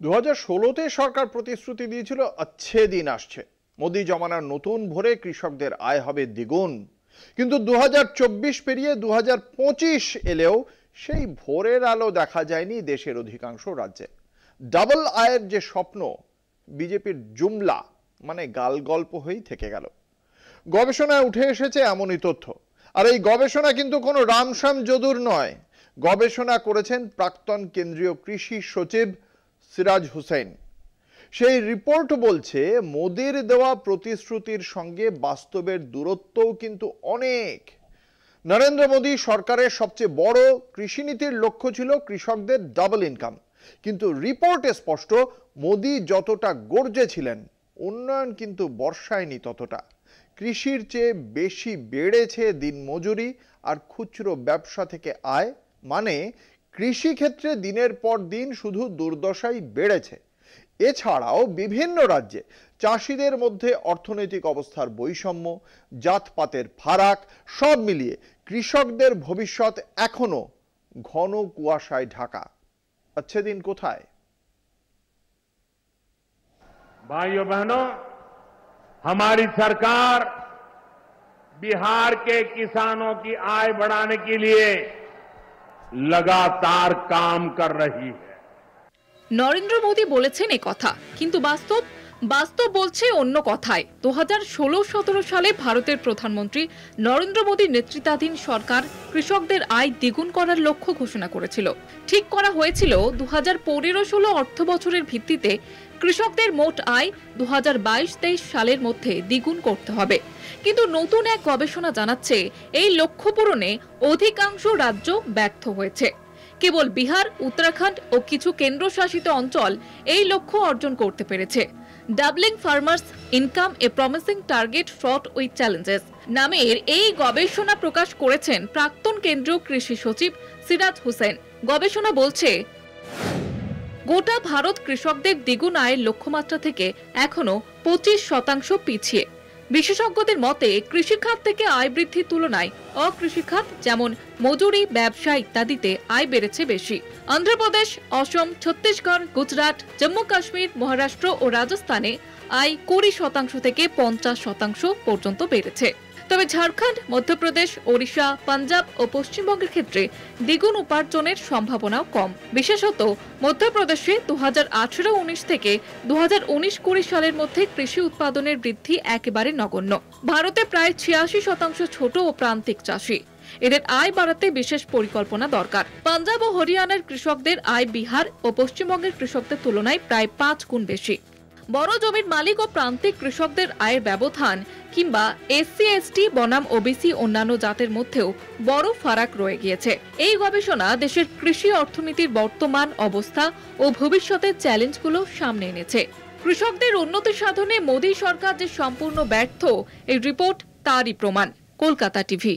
2016-তে সরকার প্রতিশ্রুতি দিয়েছিল अच्छे दिन আসছে, মোদি জমানার নতুন ভোরে কৃষকদের আয় হবে দ্বিগুণ। কিন্তু 2024 পেরিয়ে 2025 এলেও সেই ভোরের আলো দেখা যায়নি দেশের অধিকাংশ রাজ্যে। ডাবল আয়ের যে স্বপ্ন বিজেপির জুমলা মানে গালগল্প হয়েই থেকে গেল। গবেষণায় উঠে এসেছে এমনই তথ্য। আর এই গবেষণা কিন্তু কোনো রামশ্যাম যদুর নয়। গবেষণা করেছেন প্রাক্তন কেন্দ্রীয় কৃষি সচিব সিরাজ হুসেন। সেই রিপোর্ট বলছে মোদির দেওয়া প্রতিশ্রুতির সঙ্গে বাস্তবের দূরত্বও কিন্তু অনেক। নরেন্দ্র মোদী সরকারের সবচেয়ে বড় কৃষিনীতির লক্ষ্য ছিল কৃষকদের ডাবল ইনকাম। কিন্তু রিপোর্টে স্পষ্ট, মোদী যতটা গর্জেছিলেন উন্নয়ন কিন্তু বর্ষায়নি ততটা। কৃষির চেয়ে বেশি বেড়েছে দিনমজুরি আর খুচরো ব্যবসা থেকে আয়, মানে কৃষি ক্ষেত্রে দিনের পর দিন শুধু দুর্দশাই বেড়েছে। এছাড়াও বিভিন্ন রাজ্যে চাষিদের মধ্যে অর্থনৈতিক অবস্থার বৈষম্য, জাতপাতের ফারাক, সব মিলিয়ে কৃষকদের ভবিষ্যৎ এখনো ঘন কুয়াশায় ঢাকা। अच्छे दिन কোথায়? भाइयों बहनों, हमारी सरकार बिहार के किसानों की आय बढ़ाने के लिए लगातार काम कर रही है। নরেন্দ্র মোদী বলেছেন এই কথা, কিন্তু বাস্তব বলছে অন্য কথায়। 2016-17 সালে ভারতের প্রধানমন্ত্রী নরেন্দ্র মোদীর নেতৃত্বাধীন সরকার কৃষকদের আয় দ্বিগুণ করার লক্ষ্য ঘোষণা করেছিল। ঠিক করা হয়েছিল 2015-16 অর্থ বছরের ভিত্তিতে কৃষকদের মোট আয় 2022-23 সালের মধ্যে দ্বিগুণ করতে হবে। কিন্তু নতুন এক গবেষণা জানাচ্ছে এই লক্ষ্য পূরণে অধিকাংশ রাজ্য ব্যর্থ হয়েছে। কেবল বিহার, উত্তরাখণ্ড ও কিছু কেন্দ্রশাসিত অঞ্চল এই লক্ষ্য অর্জন করতে পেরেছে। Doubling farmers income A promising target fraught with challenges নামের এই গবেষণা প্রকাশ করেছেন প্রাক্তন কেন্দ্রীয় কৃষি সচিব সিরাজ হুসেন। গবেষণা বলছে, গোটা ভারত কৃষকদের দ্বিগুণ আয়ের লক্ষ্যমাত্রা থেকে এখনো 25% পিছিয়ে। বিশেষজ্ঞদের মতে কৃষিখাত থেকে আয় বৃদ্ধির তুলনায় অকৃষিখাত যেমন মজুরি, ব্যবসা ইত্যাদিতে আয় বেড়েছে বেশি। অন্ধ্রপ্রদেশ, অসম, ছত্তিশগড়, গুজরাট, জম্মু কাশ্মীর, মহারাষ্ট্র ও রাজস্থানে আয় 20% থেকে 50% পর্যন্ত বেড়েছে। তবে ঝাড়খণ্ড, মধ্যপ্রদেশ, ওড়িশা, পাঞ্জাব ও পশ্চিমবঙ্গের ক্ষেত্রে দ্বিগুণ উপার্জনের সম্ভাবনাও কম। বিশেষত মধ্যপ্রদেশে 2018-19 থেকে 2019-20 সালের মধ্যে কৃষি উৎপাদনের বৃদ্ধি একেবারে নগণ্য। ভারতে প্রায় 86% ছোট ও প্রান্তিক চাষী। এদের আয় বাড়াতে বিশেষ পরিকল্পনা দরকার। পাঞ্জাব ও হরিয়ানার কৃষকদের আয় বিহার ও পশ্চিমবঙ্গের কৃষকদের তুলনায় প্রায় 5 গুণ বেশি। বড় জমির মালিক ও প্রান্তিক কৃষকদের আয়ের ব্যবধান কিংবা SC/ST বনাম OBC অন্যান্য জাতের মধ্যেও বড় ফারাক রয়ে গিয়েছে। এই গবেষণা দেশের কৃষি অর্থনীতির বর্তমান অবস্থা ও ভবিষ্যতের চ্যালেঞ্জগুলো সামনে এনেছে। কৃষকদের উন্নতি সাধনে মোদী সরকার যে সম্পূর্ণ ব্যর্থ, এই রিপোর্ট তারই প্রমাণ। কলকাতা টিভি।